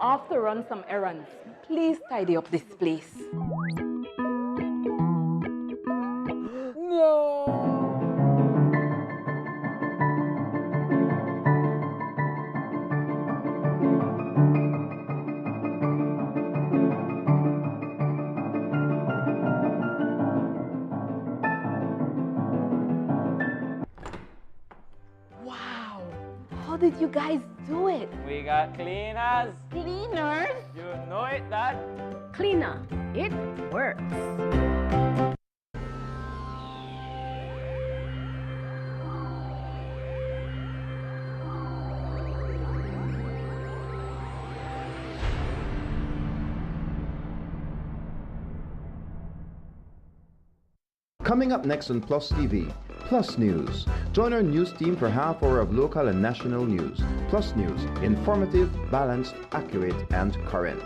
off to run some errands. Please tidy up this place. No! Wow! How did you guys do it? We got cleaners. Cleaners? You know it, Dad. Cleaner, it works. Coming up next on Plus TV, Plus News. Join our news team for half hour of local and national news. Plus News, informative, balanced, accurate, and current.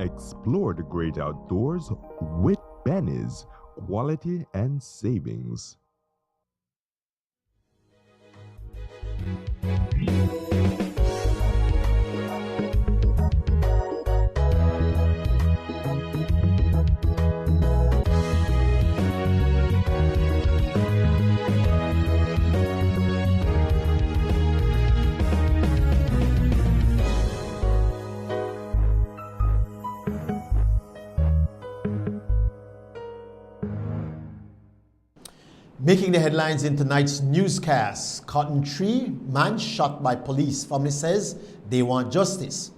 Explore the great outdoors with Benny's quality and savings. Making the headlines in tonight's newscast, Cotton Tree, man shot by police. Family says they want justice.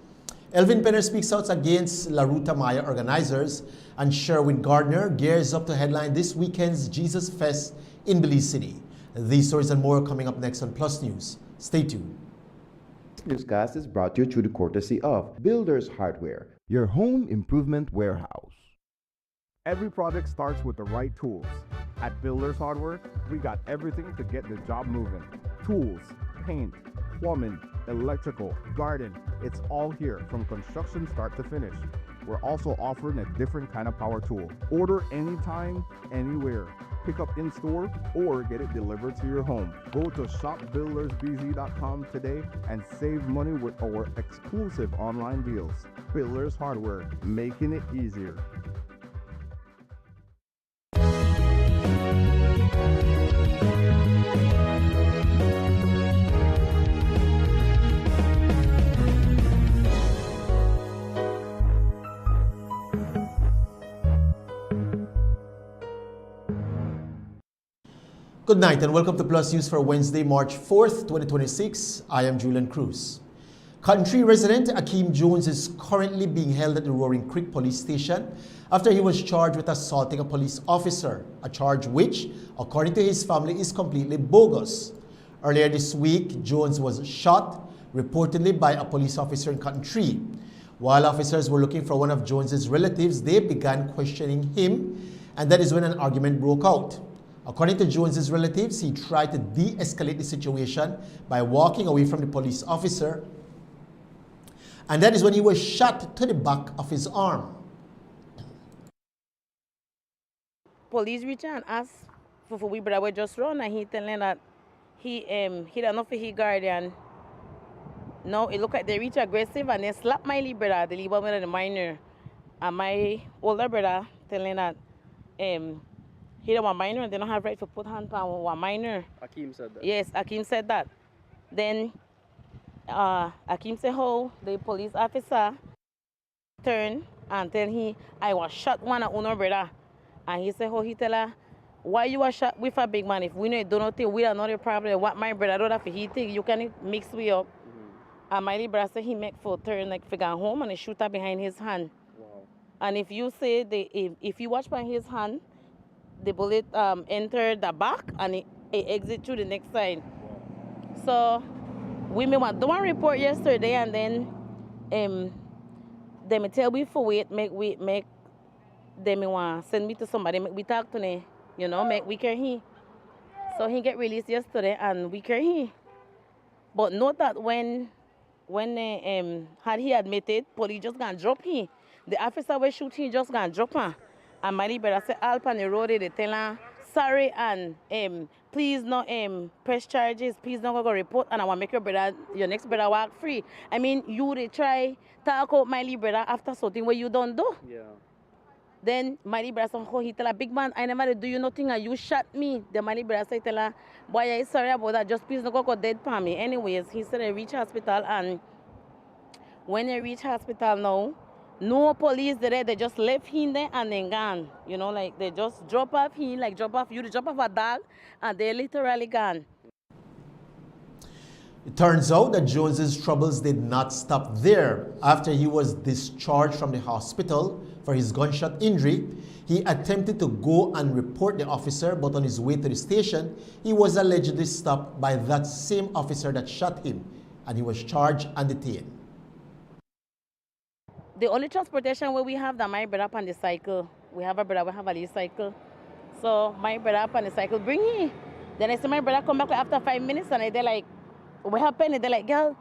Elvin Penner speaks out against La Ruta Maya organizers, and Sherwin Gardner gears up to headline this weekend's Jesus Fest in Belize City. These stories and more coming up next on Plus News. Stay tuned. This newscast is brought to you through the courtesy of Builders Hardware, your home improvement warehouse. Every project starts with the right tools. At Builders Hardware, we got everything to get the job moving. Tools, paint, plumbing, electrical, garden, it's all here from construction start to finish. We're also offering a different kind of power tool. Order anytime, anywhere. Pick up in store or get it delivered to your home. Go to shopbuildersbz.com today and save money with our exclusive online deals. Builders Hardware, making it easier. Good night and welcome to Plus News for Wednesday, March 4th, 2026. I am Julian Cruz. Cotton Tree resident Akeem Jones is currently being held at the Roaring Creek Police Station after he was charged with assaulting a police officer, a charge which, according to his family, is completely bogus. Earlier this week, Jones was shot, reportedly by a police officer in Cotton Tree. While officers were looking for one of Jones's relatives, they began questioning him, and that is when an argument broke out. According to Jones's relatives, he tried to de-escalate the situation by walking away from the police officer, and that is when he was shot to the back of his arm. Police reach and ask for we brother just run, and he telling that he don't know for his guardian. No, it look like they reach aggressive and they slap my little brother, the little brother, the minor, and my older brother telling that he don't want minor and they don't have right to put hand on one minor. Akeem said that. Yes, Akeem said that. Then Akeem said how the police officer turned and tell I was shot one of our brother. And he said how he tell her why you are shot with a big man? If we know do nothing, we are not a problem. What my brother don't have he think you can mix we up. And my little brother said he make for turn like figure home and he shoot her behind his hand. Wow. And if you say if you watch by his hand, the bullet enter the back and it exit through the next side. Wow. So we made one report yesterday and then they me tell we for wait make they me want send me to somebody make we talk to me, you know, make we care he. So he get released yesterday and we care he. But note that when had he admitted, police just gonna drop him. The officer was shooting, just gonna drop him. And my brother said, Alp on the road, they tell her, sorry, and please not press charges, please not go report, and I want to make your next brother walk free. I mean, you they try talk out my brother after something what you don't do. Yeah. Then my brother said, oh, he tell her, big man, I never do you nothing, and you shot me. Then my brother said, tell her, boy, I'm sorry about that, just please not go dead for me. Anyways, he said, I reach hospital, and when I reach hospital now, no police there, they just left him there and then gone. You know, like they just drop off him, like drop off you, they drop off a dog, and they're literally gone. It turns out that Jones's troubles did not stop there. After he was discharged from the hospital for his gunshot injury, he attempted to go and report the officer, but on his way to the station, he was allegedly stopped by that same officer that shot him, and he was charged and detained. The only transportation where we have that my brother up on the cycle. We have a brother, we have a little cycle. So my brother up on the cycle, bring him. Then I see my brother come back like after 5 minutes and they're like, what happened? They're like, girl,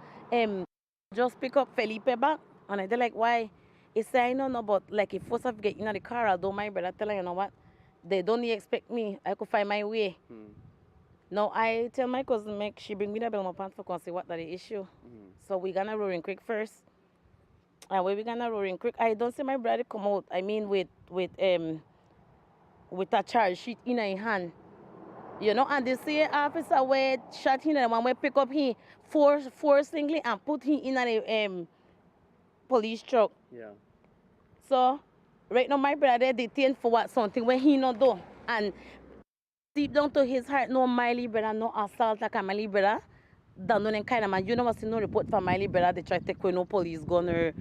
just pick up Felipe back. And they're like, why? He said, I don't know, but like if first have get in the car, although my brother tell her, you know what? They don't expect me. I could find my way. Now I tell my cousin, make she bring me the Belmont pants for see what that the issue. So we're gonna Roaring Creek first. And when we gonna Roaring Creek, I don't see my brother come out. I mean, with a charge sheet in his hand, you know. And the same officer where shot him, and one way pick up him forcibly and put him in a police truck. Yeah. So right now, my brother detained for what something when he not do, and deep down to his heart, no Miley brother, no assault like a Miley brother. That no kind of man. You never see no report from Miley brother. They try to take away no police gun or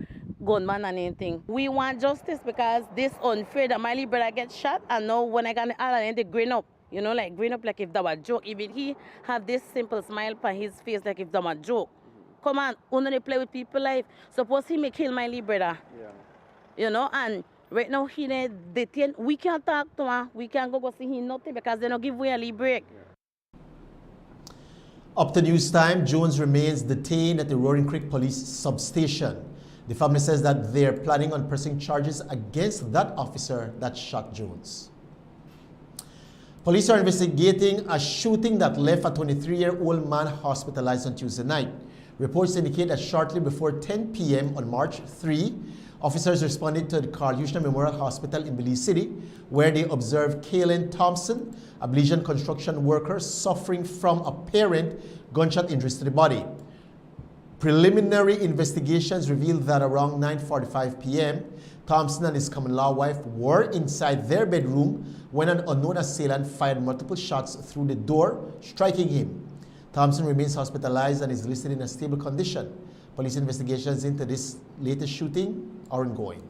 gunman and anything. We want justice because this unfair that Miley brother gets shot, and now when I got the other end, they grin up. You know, like grin up like if that was a joke. Even he have this simple smile on his face like if that was a joke. Come on, only play with people life. Suppose he may kill Miley brother. Yeah. You know, and right now he detained. We can't talk to him. We can't go see him nothing because they don't give way a leave break. Yeah. Up to news time, Jones remains detained at the Roaring Creek Police substation. The family says that they're planning on pressing charges against that officer that shot Jones. Police are investigating a shooting that left a 23-year-old man hospitalized on Tuesday night. Reports indicate that shortly before 10 p.m. on March 3, officers responded to the Carl Hushner Memorial Hospital in Belize City, where they observed Kaylin Thompson, a Belizean construction worker suffering from apparent gunshot injuries to the body. Preliminary investigations revealed that around 9:45 p.m., Thompson and his common-law wife were inside their bedroom when an unknown assailant fired multiple shots through the door, striking him. Thompson remains hospitalized and is listed in a stable condition. Police investigations into this latest shooting are ongoing.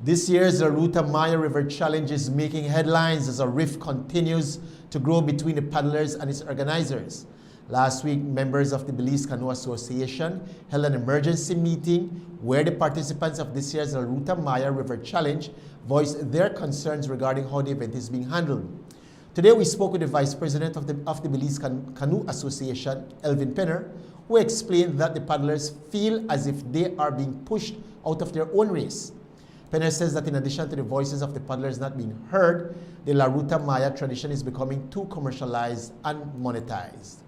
This year's La Ruta Maya River Challenge is making headlines as a rift continues to grow between the paddlers and its organizers. Last week, members of the Belize Canoe Association held an emergency meeting where the participants of this year's La Ruta Maya River Challenge voiced their concerns regarding how the event is being handled. Today, we spoke with the Vice President of the Belize Canoe Association, Elvin Penner, who explained that the paddlers feel as if they are being pushed out of their own race. Penner says that in addition to the voices of the paddlers not being heard, the La Ruta Maya tradition is becoming too commercialized and monetized.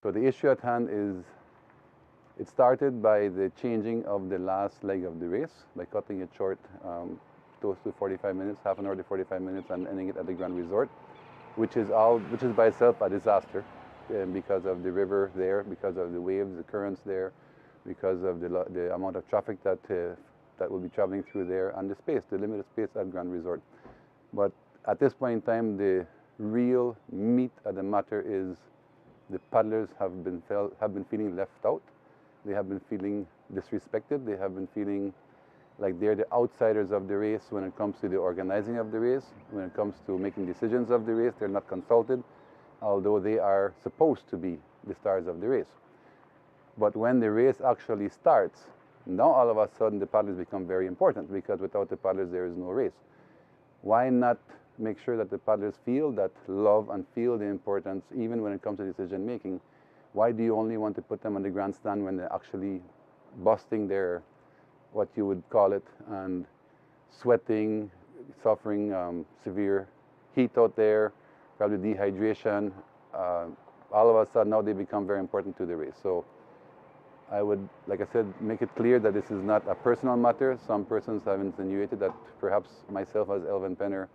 So the issue at hand is, it started by the changing of the last leg of the race, by cutting it short close to 45 minutes, half an hour to 45 minutes, and ending it at the Grand Resort, which is by itself a disaster because of the river there, because of the waves, the currents there, because of the amount of traffic that will be traveling through there, and the limited space at Grand Resort. But at this point in time, the real meat of the matter is the paddlers have been feeling left out. They have been feeling disrespected. They have been feeling like they're the outsiders of the race when it comes to the organizing of the race. When it comes to making decisions of the race, they're not consulted, although they are supposed to be the stars of the race. But when the race actually starts, now all of a sudden the paddlers become very important, because without the paddlers there is no race. Why not make sure that the paddlers feel that love and feel the importance even when it comes to decision making? Why do you only want to put them on the grandstand when they're actually busting their, what you would call it, and sweating, suffering severe heat out there, probably dehydration? All of a sudden now they become very important to the race. So I would, like I said, make it clear that this is not a personal matter. Some persons have insinuated that perhaps myself as Elvin Penner,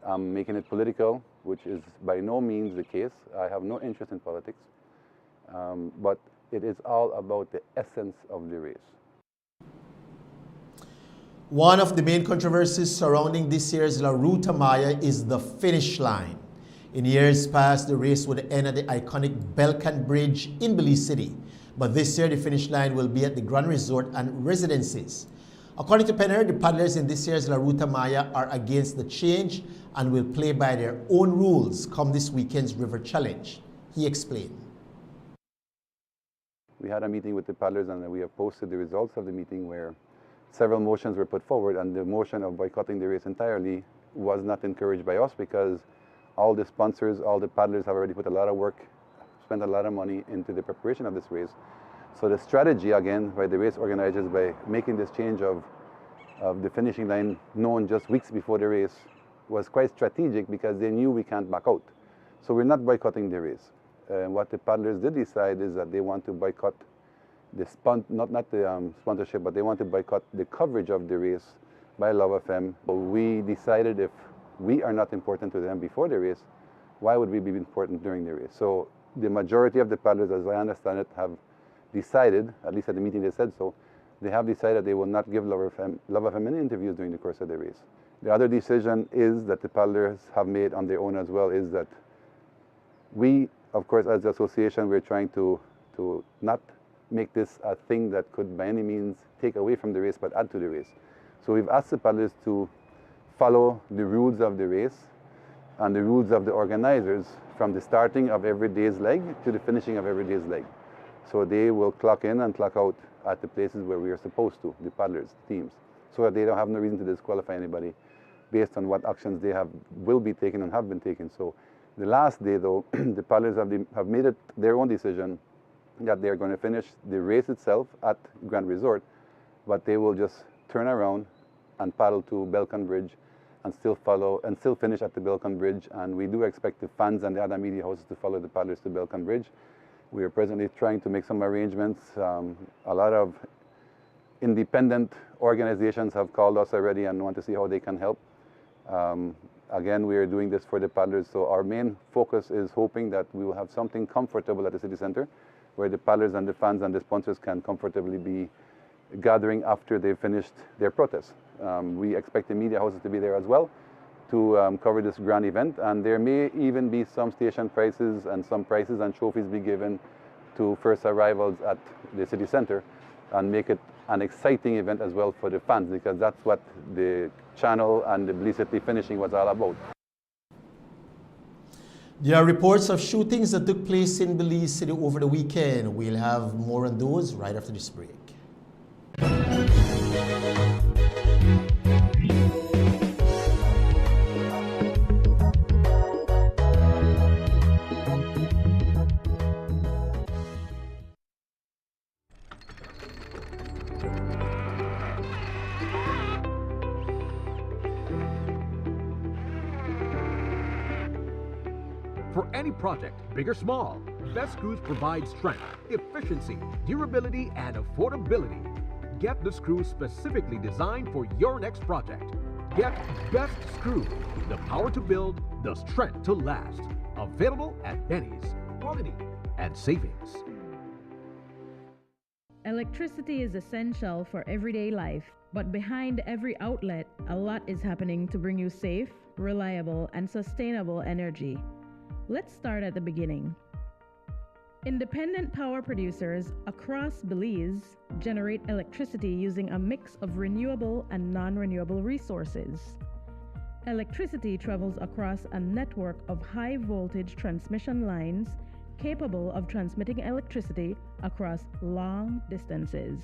I'm making it political, which is by no means the case. I have no interest in politics. But it is all about the essence of the race. One of the main controversies surrounding this year's La Ruta Maya is the finish line. In years past, the race would end at the iconic Belcan Bridge in Belize City. But this year, the finish line will be at the Grand Resort and Residences. According to Penner, the paddlers in this year's La Ruta Maya are against the change and will play by their own rules come this weekend's River Challenge. He explained. We had a meeting with the paddlers, and we have posted the results of the meeting, where several motions were put forward, and the motion of boycotting the race entirely was not encouraged by us, because all the sponsors, all the paddlers have already put a lot of work, spent a lot of money into the preparation of this race. So the strategy, again, by the race organizers, by making this change of the finishing line known just weeks before the race, was quite strategic, because they knew we can't back out. So we're not boycotting the race. What the paddlers did decide is that they want to boycott the sponsorship, but they want to boycott the coverage of the race by Love FM. So we decided, if we are not important to them before the race, why would we be important during the race? So the majority of the paddlers, as I understand it, have decided, at least at the meeting they said so, they have decided they will not give Love FM any interviews during the course of the race. The other decision is that the paddlers have made on their own as well, is that we, of course, as the association, we're trying to not make this a thing that could by any means take away from the race, but add to the race. So we've asked the paddlers to follow the rules of the race and the rules of the organizers from the starting of every day's leg to the finishing of every day's leg. So they will clock in and clock out at the places where we are supposed to, the paddlers, teams, so that they don't have no reason to disqualify anybody based on what actions they will be taken and have been taken. So the last day, though, the paddlers have made it their own decision that they're going to finish the race itself at Grand Resort, but they will just turn around and paddle to Belcan Bridge and still finish at the Belcan Bridge. And we do expect the fans and the other media houses to follow the paddlers to Belcan Bridge. We are presently trying to make some arrangements. A lot of independent organizations have called us already and want to see how they can help. Again, we are doing this for the paddlers, so our main focus is hoping that we will have something comfortable at the city center, where the paddlers and the fans and the sponsors can comfortably be gathering after they've finished their protest. We expect the media houses to be there as well to cover this grand event, and there may even be some station prizes and some prizes and trophies be given to first arrivals at the city center, and make it an exciting event as well for the fans, because that's what the channel and the Belize City finishing was all about. There are reports of shootings that took place in Belize City over the weekend. We'll have more on those right after this break. For any project, big or small, Best Screws provide strength, efficiency, durability, and affordability. Get the screws specifically designed for your next project. Get Best Screw, the power to build, the strength to last. Available at Benny's. Quality and savings. Electricity is essential for everyday life, but behind every outlet, a lot is happening to bring you safe, reliable, and sustainable energy. Let's start at the beginning. Independent power producers across Belize generate electricity using a mix of renewable and non-renewable resources. Electricity travels across a network of high-voltage transmission lines capable of transmitting electricity across long distances.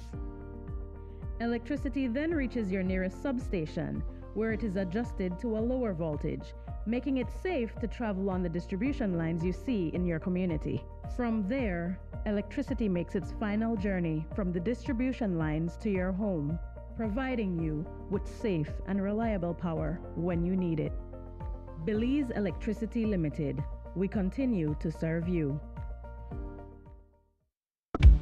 Electricity then reaches your nearest substation, where it is adjusted to a lower voltage, making it safe to travel on the distribution lines you see in your community. From there, electricity makes its final journey from the distribution lines to your home, providing you with safe and reliable power when you need it. Belize Electricity Limited. We continue to serve you.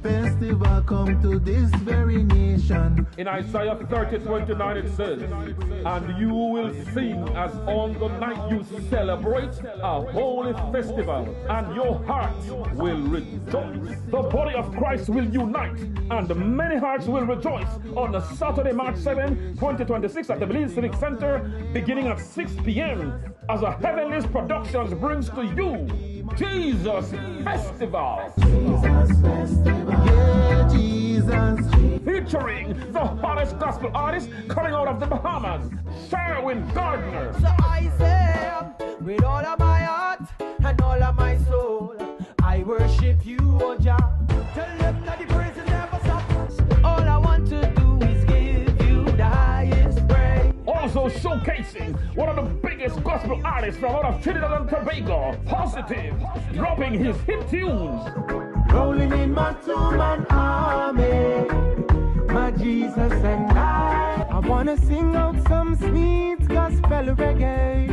Festival come to this very nation. In Isaiah 30:29 it says, and you will sing as on the night you celebrate a holy festival, and your heart will rejoice. The body of Christ will unite, and many hearts will rejoice on the Saturday, March 7, 2026 at the Belize Civic Center, beginning at 6 p.m. as a Heavenly's Productions brings to you Jesus Festival. Jesus Festival. Yeah, Jesus. Featuring the hottest gospel artist coming out of the Bahamas, Sherwin Gardner. So I say, with all of my heart and all of my soul, I worship you, O Jah. Tell them that the praise never stops. All I want to do is give you the highest praise. Also showcasing one of the biggest gospel artists from out of Trinidad and Tobago, Positive, dropping his hit tunes. Rolling in my two-man army, my Jesus and I wanna sing out some sweet gospel reggae.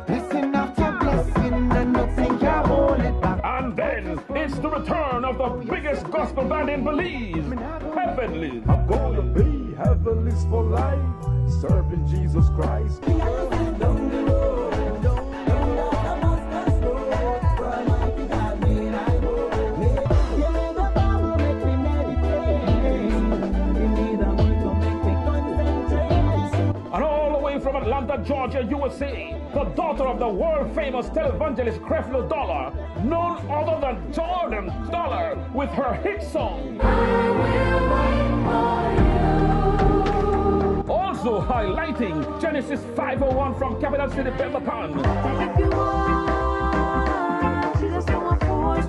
Blessing after blessing, and nothing can hold it back. And then it's the return of the biggest gospel band in Belize, Heavenly. I'm gonna be heavenly's for life, serving Jesus Christ. From Atlanta, Georgia, USA, the daughter of the world-famous televangelist Creflo Dollar, none other than Jordan Dollar, with her hit song. Also highlighting Genesis 501 from Capital City, Pentapan.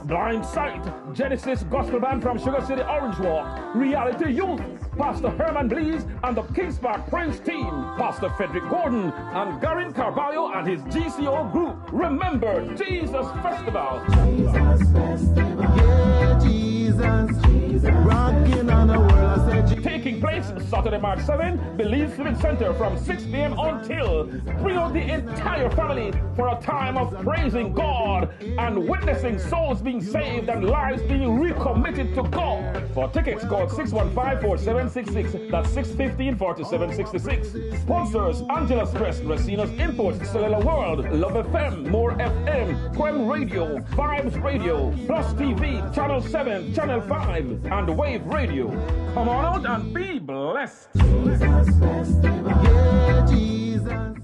Blind Sight, Genesis Gospel Band from Sugar City, Orange Walk. Reality Youth, Pastor Herman Blees and the Kings Park Prince team, Pastor Frederick Gordon and Garin Carballo and his GCO group. Remember Jesus Festival. Jesus Festival. Yeah, Jesus. Rocking on the world. I said, taking place Saturday, March 7, Belize Civic Center from 6 p.m. until. Bring out the entire family for a time of praising God and witnessing souls being saved and lives being recommitted to God. For tickets, call 615-4766. That's 615-4766. Sponsors: Angela's Press, Racina's Imports, Cellular World, Love FM, More FM, Quem Radio, Vibes Radio, PlusTV, Channel 7, Channel 5, and Wave Radio. Come on out and be blessed. Jesus Festival. Yeah, Jesus.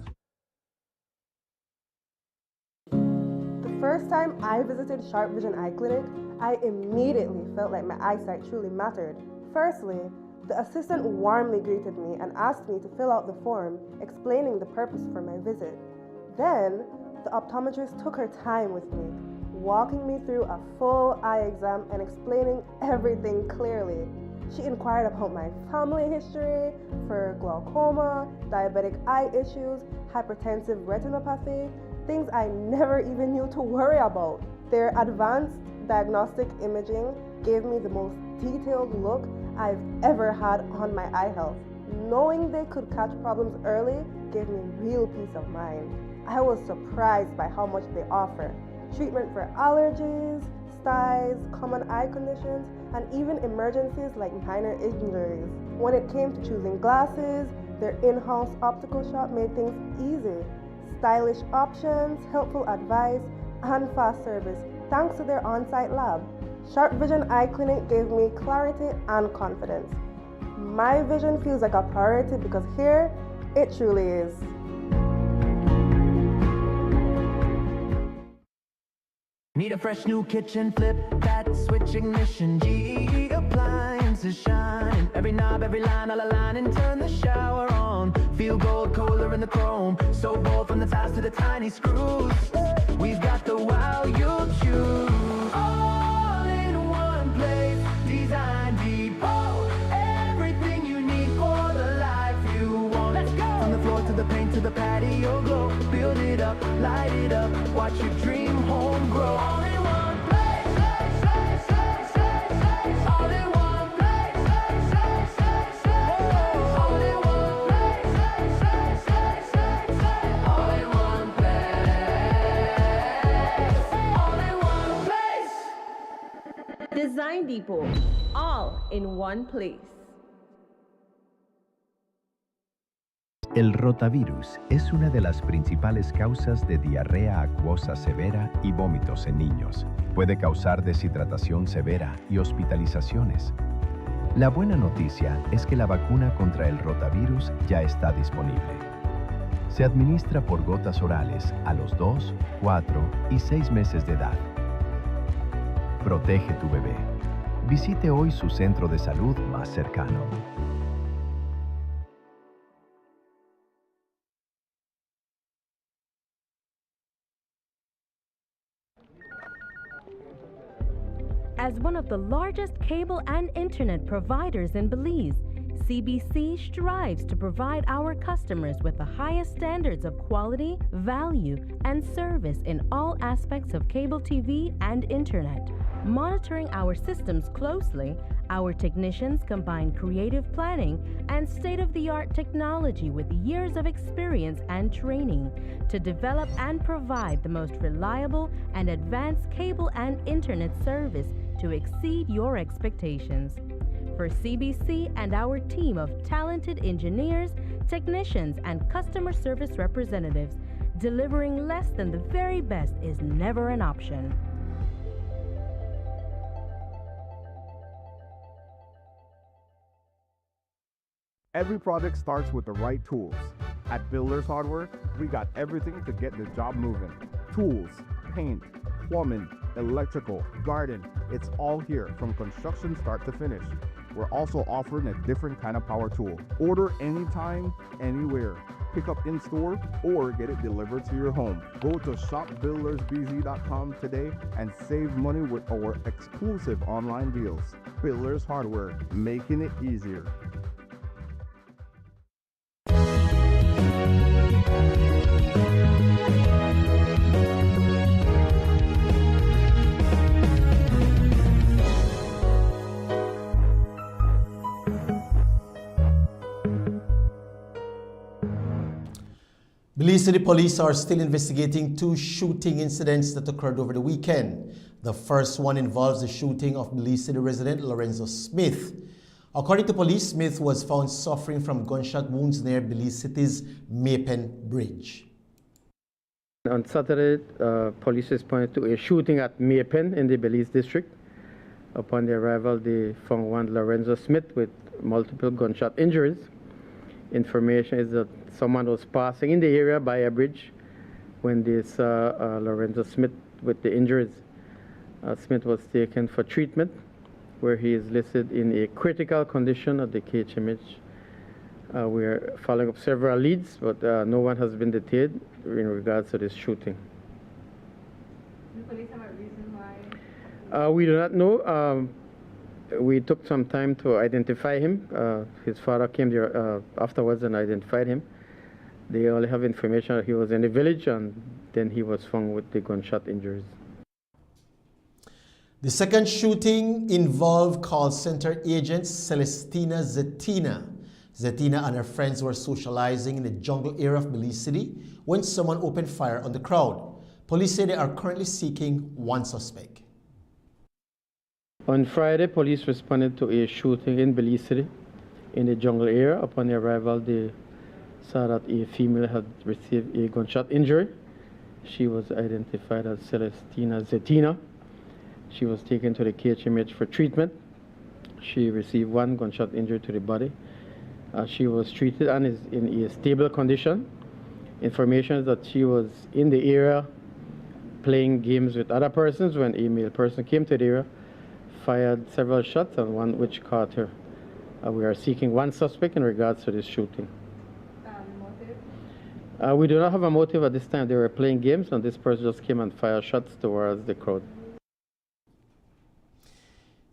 The first time I visited Sharp Vision Eye Clinic, I immediately felt like my eyesight truly mattered. Firstly, the assistant warmly greeted me and asked me to fill out the form explaining the purpose for my visit. Then, the optometrist took her time with me, walking me through a full eye exam and explaining everything clearly. She inquired about my family history for glaucoma, diabetic eye issues, hypertensive retinopathy, things I never even knew to worry about. Their advanced diagnostic imaging gave me the most detailed look I've ever had on my eye health. Knowing they could catch problems early gave me real peace of mind. I was surprised by how much they offer. Treatment for allergies, styes, common eye conditions, and even emergencies like minor injuries. When it came to choosing glasses, their in-house optical shop made things easy. Stylish options, helpful advice, and fast service thanks to their on-site lab. Sharp Vision Eye Clinic gave me clarity and confidence. My vision feels like a priority because here, it truly is. Need a fresh new kitchen, flip that switch ignition. GE appliances shine. Every knob, every line, all aligning. Turn the shower on. Feel gold, colder in the chrome. So bold from the tiles to the tiny screws. We've got the wow you'll choose. All in one place. Design Depot. Everything you need for the life you want. Let's go. From the floor to the paint to the patio glow. Build it up, light it up. Watch your dream home grow. All in one place. All in one place. All in one place. All in one place. All in one place. Design Depot, all in one place. El rotavirus es una de las principales causas de diarrea acuosa severa y vómitos en niños. Puede causar deshidratación severa y hospitalizaciones. La buena noticia es que la vacuna contra el rotavirus ya está disponible. Se administra por gotas orales a los 2, 4 y 6 meses de edad. Protege tu bebé. Visite hoy su centro de salud más cercano. As one of the largest cable and internet providers in Belize, CBC strives to provide our customers with the highest standards of quality, value, and service in all aspects of cable TV and internet. Monitoring our systems closely, our technicians combine creative planning and state-of-the-art technology with years of experience and training to develop and provide the most reliable and advanced cable and internet service to exceed your expectations. For CBC and our team of talented engineers, technicians, and customer service representatives, delivering less than the very best is never an option. Every project starts with the right tools. At Builders Hardware, we got everything to get the job moving. Tools, paint, plumbing, electrical, garden, it's all here from construction start to finish. We're also offering a different kind of power tool. Order anytime, anywhere. Pick up in store or get it delivered to your home. Go to shopbuildersbz.com today and save money with our exclusive online deals. Builders Hardware, making it easier. Belize City Police are still investigating two shooting incidents that occurred over the weekend. The first one involves the shooting of Belize City resident Lorenzo Smith. According to police, Smith was found suffering from gunshot wounds near Belize City's Mapen Bridge. On Saturday, police responded to a shooting at Mapen in the Belize district. Upon their arrival, they found one Lorenzo Smith with multiple gunshot injuries. Information is that someone was passing in the area by a bridge when they saw Lorenzo Smith with the injuries. Smith was taken for treatment, where he is listed in a critical condition at the KHMH. We are following up several leads, but no one has been detained in regards to this shooting. Do the police have a reason why? We do not know. We took some time to identify him. His father came there afterwards and identified him. They only have information that he was in the village and then he was found with the gunshot injuries. The second shooting involved call center agent Celestina Zetina. Zetina and her friends were socializing in the jungle area of Belize City when someone opened fire on the crowd. Police say they are currently seeking one suspect. On Friday, police responded to a shooting in Belize City in the jungle area. Upon their arrival, they saw that a female had received a gunshot injury. She was identified as Celestina Zetina. She was taken to the KHMH for treatment. She received one gunshot injury to the body. She was treated and is in a stable condition. Information is that she was in the area playing games with other persons when a male person came to the area, fired several shots, and one which caught her. We are seeking one suspect in regards to this shooting. Motive? We do not have a motive at this time. They were playing games, and this person just came and fired shots towards the crowd.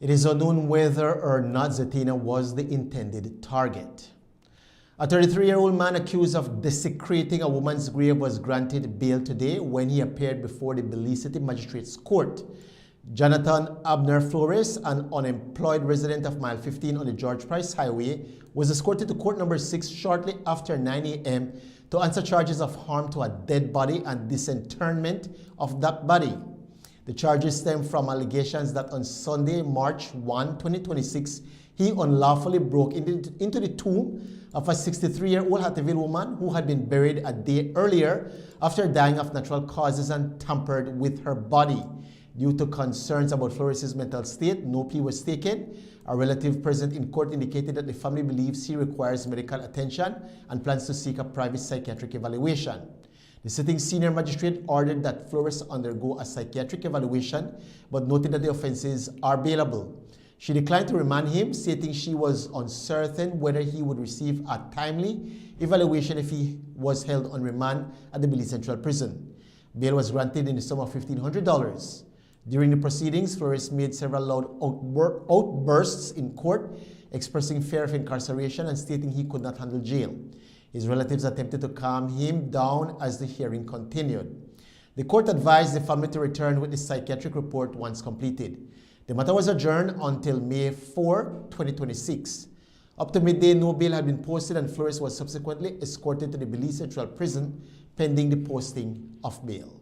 It is unknown whether or not Zatina was the intended target. A 33-year-old man accused of desecrating a woman's grave was granted bail today when he appeared before the Belize City Magistrates Court. Jonathan Abner Flores, an unemployed resident of Mile 15 on the George Price Highway, was escorted to court number 6 shortly after 9 a.m. to answer charges of harm to a dead body and disinterment of that body. The charges stem from allegations that on Sunday, March 1, 2026, he unlawfully broke into the tomb of a 63-year-old Hattieville woman who had been buried a day earlier after dying of natural causes and tampered with her body. Due to concerns about Flores' mental state, no plea was taken. A relative present in court indicated that the family believes he requires medical attention and plans to seek a private psychiatric evaluation. The sitting senior magistrate ordered that Flores undergo a psychiatric evaluation, but noted that the offenses are bailable. She declined to remand him, stating she was uncertain whether he would receive a timely evaluation if he was held on remand at the Belize Central Prison. Bail was granted in the sum of $1,500. During the proceedings, Flores made several loud outbursts in court, expressing fear of incarceration and stating he could not handle jail. His relatives attempted to calm him down as the hearing continued. The court advised the family to return with the psychiatric report once completed. The matter was adjourned until May 4, 2026. Up to midday, no bail had been posted and Flores was subsequently escorted to the Belize Central Prison pending the posting of bail.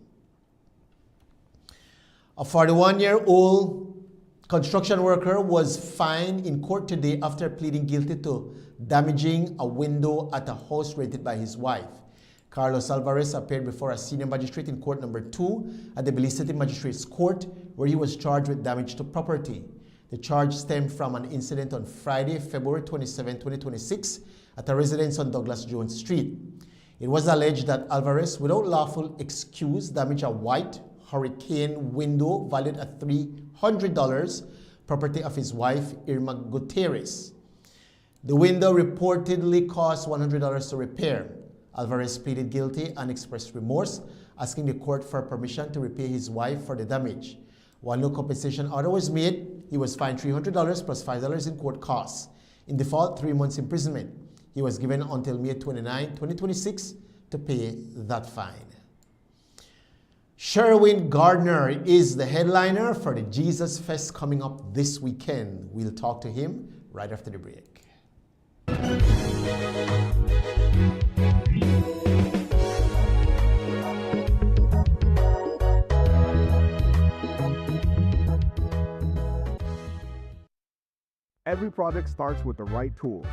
A 41-year-old construction worker was fined in court today after pleading guilty to damaging a window at a house rented by his wife. Carlos Alvarez appeared before a senior magistrate in court number 2 at the Belize City Magistrates Court, where he was charged with damage to property. The charge stemmed from an incident on Friday, February 27, 2026, at a residence on Douglas Jones Street. It was alleged that Alvarez, without lawful excuse, damaged a white Hurricane window valued at $300, property of his wife, Irma Gutierrez. The window reportedly cost $100 to repair. Alvarez pleaded guilty and expressed remorse, asking the court for permission to repay his wife for the damage. While no compensation order was made, he was fined $300 plus $5 in court costs. In default, 3 months imprisonment. He was given until May 29, 2026 to pay that fine. Sherwin Gardner is the headliner for the Jesus Fest coming up this weekend. We'll talk to him right after the break. Every project starts with the right tools.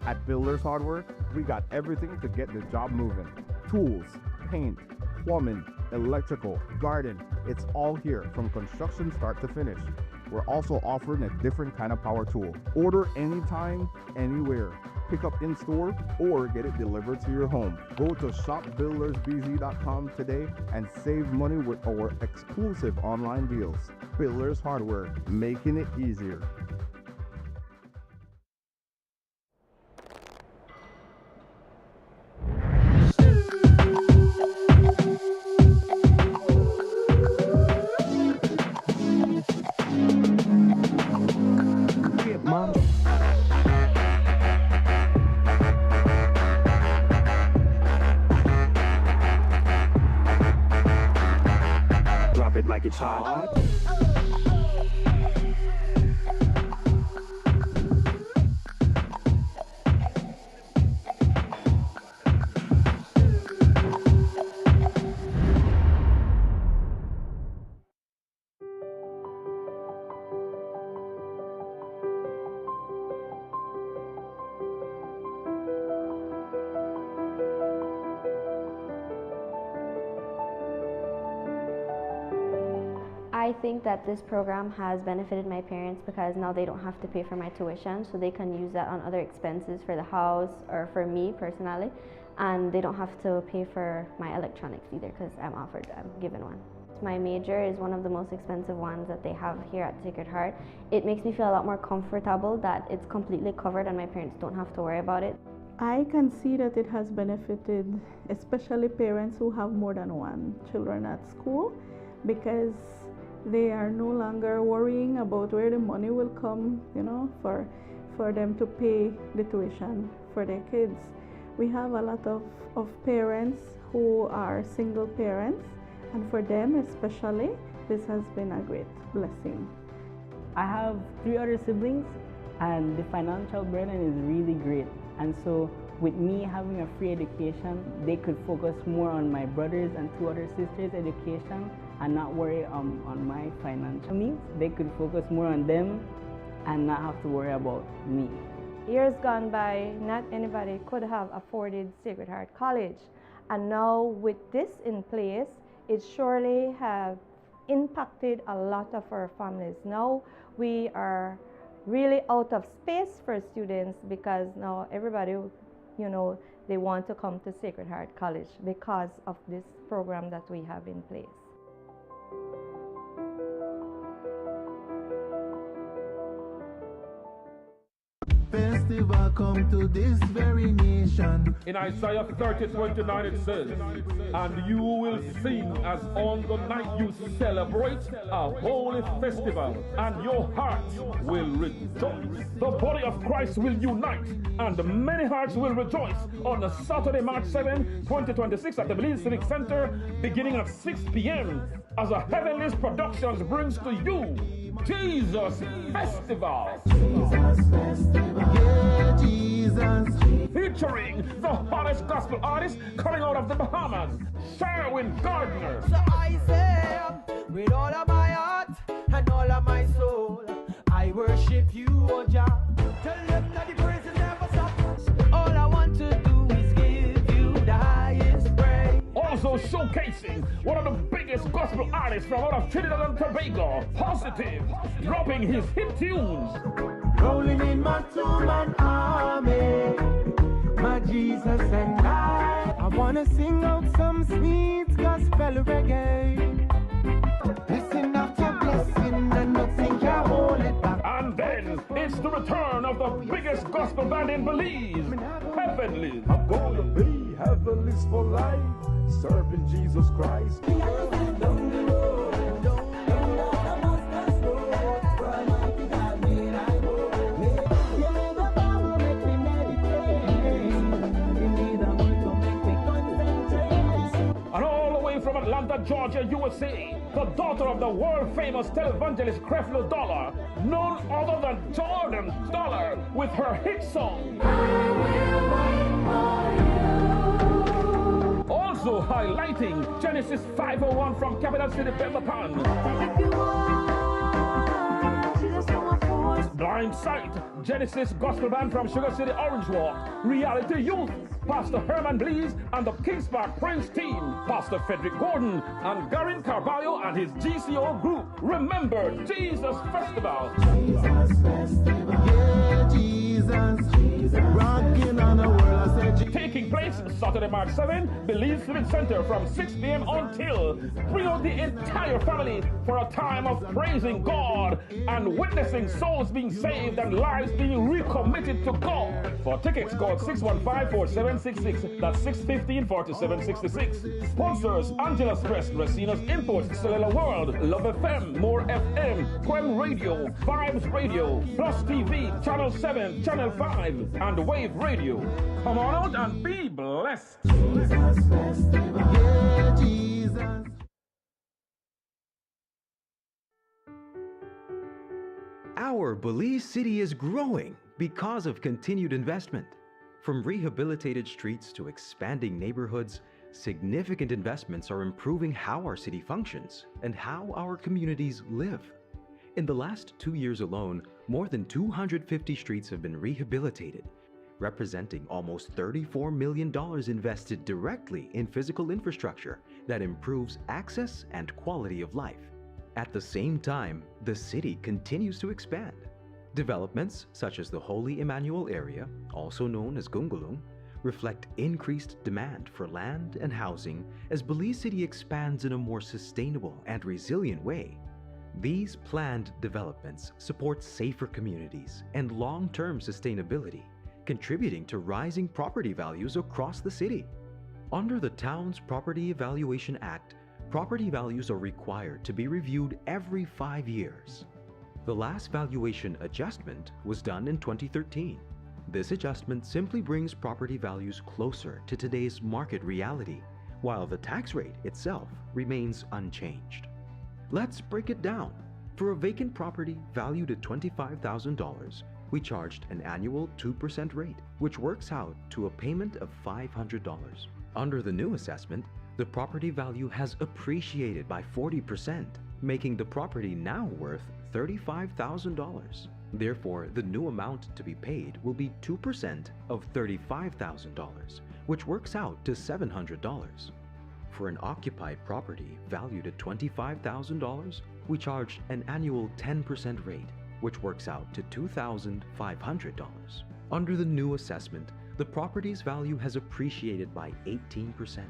At Builders Hardware, we got everything to get the job moving. Tools, paint, plumbing, electrical, garden, it's all here from construction start to finish. We're also offering a different kind of power tool. Order anytime, anywhere. Pick up in store or get it delivered to your home. Go to shopbuildersbz.com today and save money with our exclusive online deals. Builders Hardware, making it easier. Drop it like it's hot. I think that this program has benefited my parents because now they don't have to pay for my tuition, so they can use that on other expenses for the house or for me personally, and they don't have to pay for my electronics either because I'm given one. my major is one of the most expensive ones that they have here at Sacred Heart, it makes me feel a lot more comfortable that it's completely covered and my parents don't have to worry about it. I can see that it has benefited especially parents who have more than one children at school, because they are no longer worrying about where the money will come, for them to pay the tuition for their kids. We have a lot of parents who are single parents, and for them especially, this has been a great blessing. I have 3 other siblings, and the financial burden is really great. And so with me having a free education, they could focus more on my brothers and 2 other sisters' education and not worry on my financial needs. They could focus more on them and not have to worry about me. Years gone by, not anybody could have afforded Sacred Heart College. And now with this in place, it surely have impacted a lot of our families. Now we are really out of space for students, because now everybody, they want to come to Sacred Heart College because of this program that we have in place. Festival come to this very nation. In Isaiah 30:29 it says, "And you will sing as on the night you celebrate a holy festival, and your heart will rejoice." The body of Christ will unite, and many hearts will rejoice on Saturday, March 7, 2026 at the Belize Civic Center, beginning at 6 p.m. as a Heavenly's Productions brings to you Jesus Festival. Yeah, Jesus. Featuring the hottest gospel artists coming out of the Bahamas, Sherwin Gardner. So I say, with all of my heart and all of my soul, I worship you, O Jah. Tell them that the praise will never stop. All I want to do is give you the highest praise. Also showcasing one of the biggest gospel artists from out of Trinidad and Tobago, Positive, dropping his hit tunes. Rolling in my two-man army, my Jesus and I wanna sing out some sweet gospel reggae. Blessing after blessing, and nothing can hold it back. And then it's the return of the biggest gospel band in Belize, Heavenly. I'm gonna be heavenlies for life, serving Jesus Christ. And all the way from Atlanta, Georgia, USA, the daughter of the world-famous televangelist Creflo Dollar, none other than Jordan Dollar, with her hit song. Also highlighting Genesis 501 from Capital City, Pemberton. Blind Sight, Genesis Gospel Band from Sugar City, Orange Walk. Reality Youth, Pastor Herman Blees and the Kings Park Prince team, Pastor Frederick Gordon and Garin Carvalho and his GCO group. Remember Jesus Festival. Jesus Festival. Yeah, Jesus. Rocking on the world, I said Jesus. Taking place Saturday, March 7, Belize Civic Center from 6 p.m. until. Bring out the entire family for a time of praising God and witnessing souls being saved and lives being recommitted to God. For tickets, call 615-4766. That's 615-4766. Sponsors: Angela's Press, Racina's Imports, Cellular World, Love FM, More FM, Quem Radio, Vibes Radio, Plus TV, Channel 7, Channel 5, and Wave Radio. Come on out and be blessed. Jesus Festival. Yeah, Jesus. Our Belize City is growing because of continued investment. From rehabilitated streets to expanding neighborhoods, significant investments are improving how our city functions and how our communities live. In the last 2 years alone, more than 250 streets have been rehabilitated, representing almost $34 million invested directly in physical infrastructure that improves access and quality of life. At the same time, the city continues to expand. Developments such as the Holy Emmanuel area, also known as Gungulung, reflect increased demand for land and housing as Belize City expands in a more sustainable and resilient way. These planned developments support safer communities and long-term sustainability, contributing to rising property values across the city. Under the Town's Property Evaluation Act, property values are required to be reviewed every 5 years. The last valuation adjustment was done in 2013. This adjustment simply brings property values closer to today's market reality, while the tax rate itself remains unchanged. Let's break it down. For a vacant property valued at $25,000, we charged an annual 2% rate, which works out to a payment of $500. Under the new assessment, the property value has appreciated by 40%, making the property now worth $35,000. Therefore, the new amount to be paid will be 2% of $35,000, which works out to $700. For an occupied property valued at $25,000, we charge an annual 10% rate, which works out to $2,500. Under the new assessment, the property's value has appreciated by 18%,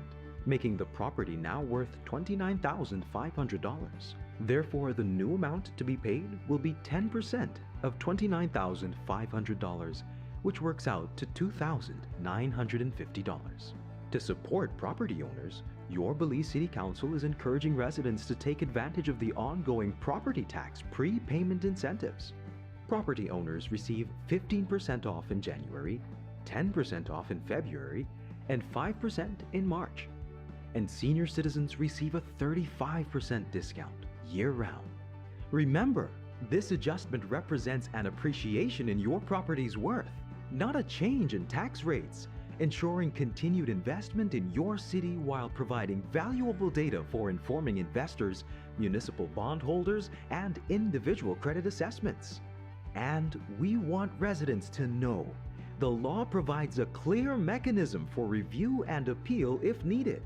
making the property now worth $29,500. Therefore, the new amount to be paid will be 10% of $29,500, which works out to $2,950. To support property owners, your Belize City Council is encouraging residents to take advantage of the ongoing property tax prepayment incentives. Property owners receive 15% off in January, 10% off in February, and 5% in March. And senior citizens receive a 35% discount year-round. Remember, this adjustment represents an appreciation in your property's worth, not a change in tax rates, ensuring continued investment in your city while providing valuable data for informing investors, municipal bondholders, and individual credit assessments. And we want residents to know the law provides a clear mechanism for review and appeal if needed.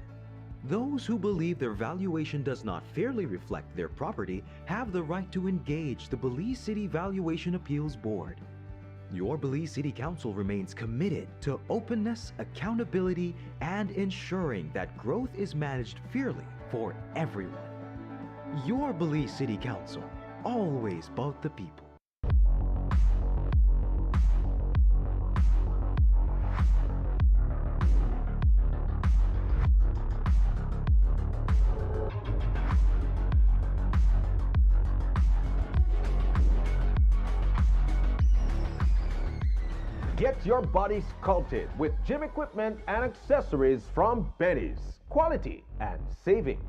Those who believe their valuation does not fairly reflect their property have the right to engage the Belize City Valuation Appeals Board. Your Belize City Council remains committed to openness, accountability, and ensuring that growth is managed fairly for everyone. Your Belize City Council, always about the people. Get your body sculpted with gym equipment and accessories from Benny's. Quality and savings.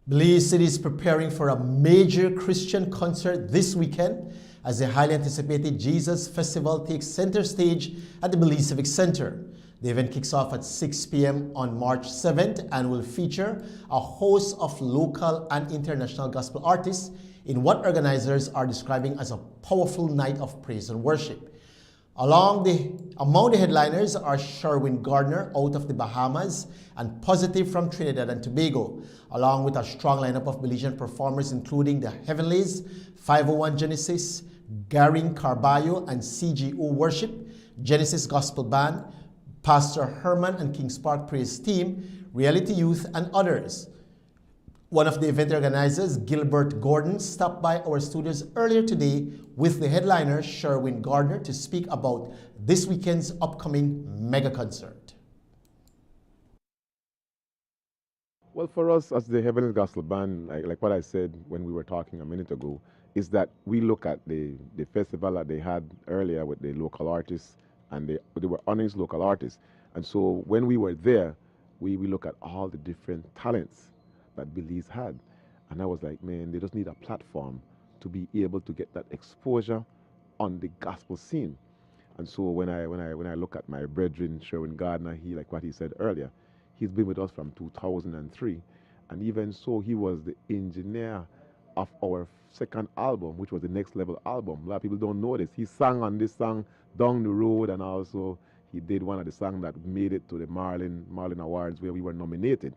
Belize City is preparing for a major Christian concert this weekend as the highly anticipated Jesus Festival takes center stage at the Belize Civic Center. The event kicks off at 6 p.m. on March 7th and will feature a host of local and international gospel artists in what organizers are describing as a powerful night of praise and worship. Among the headliners are Sherwin Gardner out of the Bahamas and Positive from Trinidad and Tobago, along with a strong lineup of Belizean performers including the Heavenlies, 501 Genesis, Garing Carballo and CGO Worship, Genesis Gospel Band, Pastor Herman and Kings Park Praise Team, Reality Youth, and others. One of the event organizers, Gilbert Gordon, stopped by our studios earlier today with the headliner, Sherwin Gardner, to speak about this weekend's upcoming mega concert. Well, for us as the Heavenly Gospel Band, like what I said when we were talking a minute ago, is that we look at the festival that they had earlier with the local artists, and they were honoring local artists. And so when we were there, we look at all the different talents that Belize had. And I was like, man, they just need a platform to be able to get that exposure on the gospel scene. And so when I look at my brethren, Sherwin Gardner, he, like what he said earlier, he's been with us from 2003. And even so, he was the engineer of our second album, which was the Next Level album. A lot of people don't know this. He sang on this song Down the Road, and also he did one of the songs that made it to the Marlin Awards where we were nominated.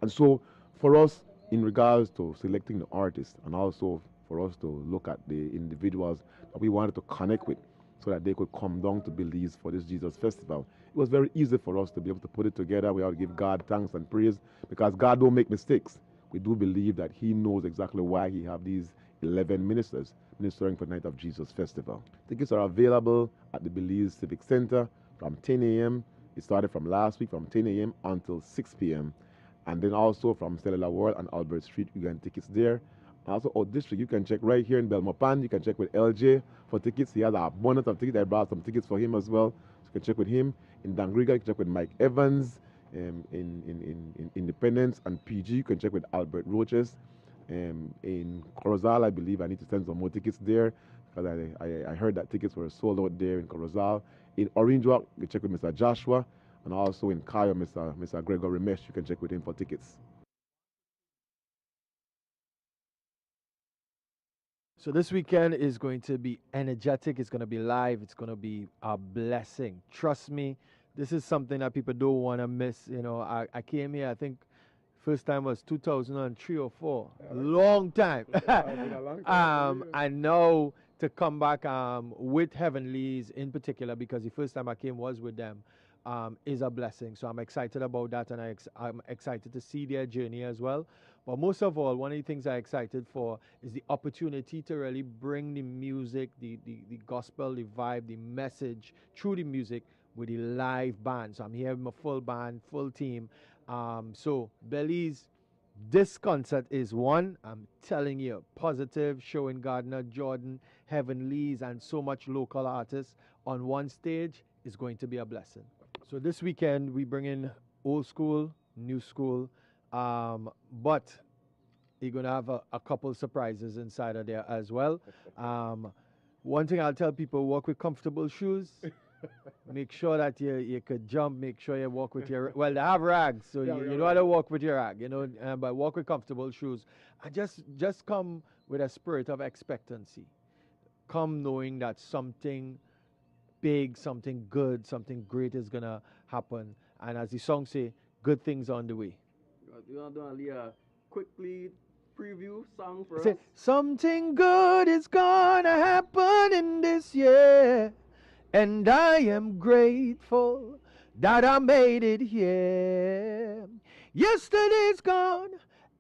And so for us, in regards to selecting the artists, and also for us to look at the individuals that we wanted to connect with so that they could come down to Belize for this Jesus Festival, it was very easy for us to be able to put it together. We ought to give God thanks and praise because God don't make mistakes. We do believe that he knows exactly why he have these 11 ministers ministering for the Night of Jesus Festival. Tickets are available at the Belize Civic Center from 10 a.m. It started from last week from 10 a.m. until 6 p.m. And then also from Cellular World and Albert Street, you get tickets there. Also, our district, you can check right here in Belmopan. You can check with LJ for tickets. He has an abundance of tickets. I brought some tickets for him as well. So you can check with him. In Dangriga, you can check with Mike Evans. In Independence and PG, you can check with Albert Roches. In Corozal, I believe I need to send some more tickets there because I heard that tickets were sold out there in Corozal. In Orange Walk, you can check with Mr. Joshua. And also in Kayo, Mr. Gregory Mesh, you can check with him for tickets. So this weekend is going to be energetic. It's going to be live. It's going to be a blessing. Trust me, this is something that people don't want to miss. You know, I came here, I think first time was 2003 or 4. Long time. I know to come back with Heavenlies in particular, because the first time I came was with them, is a blessing. So I'm excited about that, and I'm excited to see their journey as well. But most of all, one of the things I'm excited for is the opportunity to really bring the music, the gospel, the vibe, the message through the music with the live band. So I'm here with my full band, full team. So Belize, this concert is one, I'm telling you, positive, showing Gardner, Jordan, Heavenlies, and so much local artists on one stage is going to be a blessing. So this weekend, we bring in old school, new school, but you're going to have a couple surprises inside of there as well. One thing I'll tell people, walk with comfortable shoes. Make sure that you could jump. Make sure you walk with your, well, they have rags, so you know how to walk with your rag, you know, but walk with comfortable shoes. And just come with a spirit of expectancy. Come knowing that something big, something good, something great is going to happen. And as the song say, good things are on the way. You want to do a quickly preview song for Say, us? something good is gonna happen in this year, and I am grateful that I made it here. Yesterday's gone,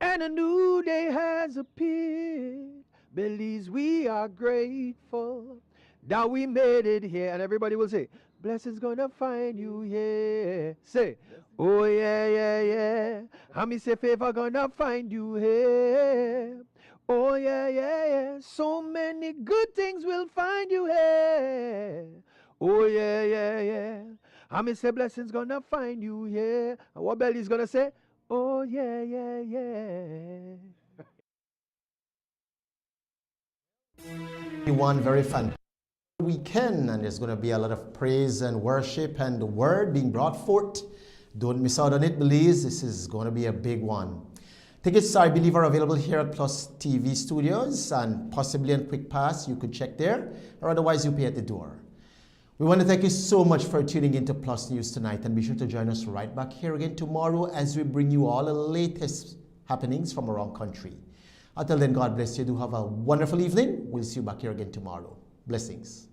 and a new day has appeared. Belize, we are grateful that we made it here. And everybody will say, blessings gonna find you here. Say, oh yeah, yeah, yeah. And me say, favor gonna find you here. Oh yeah, yeah, yeah. So many good things will find you here. Oh yeah, yeah, yeah. And me say, blessings gonna find you here. And what Belly's gonna say? Oh yeah, yeah, yeah. One very fun weekend, and there's going to be a lot of praise and worship and the word being brought forth. Don't miss out on it, Belize. This is going to be a big one. Tickets, I believe, are available here at PlusTV Studios and possibly on Quick Pass. You could check there, or otherwise you pay at the door. We want to thank you so much for tuning into Plus News tonight, and be sure to join us right back here again tomorrow as we bring you all the latest happenings from around country. Until then, God bless you. Do have a wonderful evening. We'll see you back here again tomorrow. Blessings.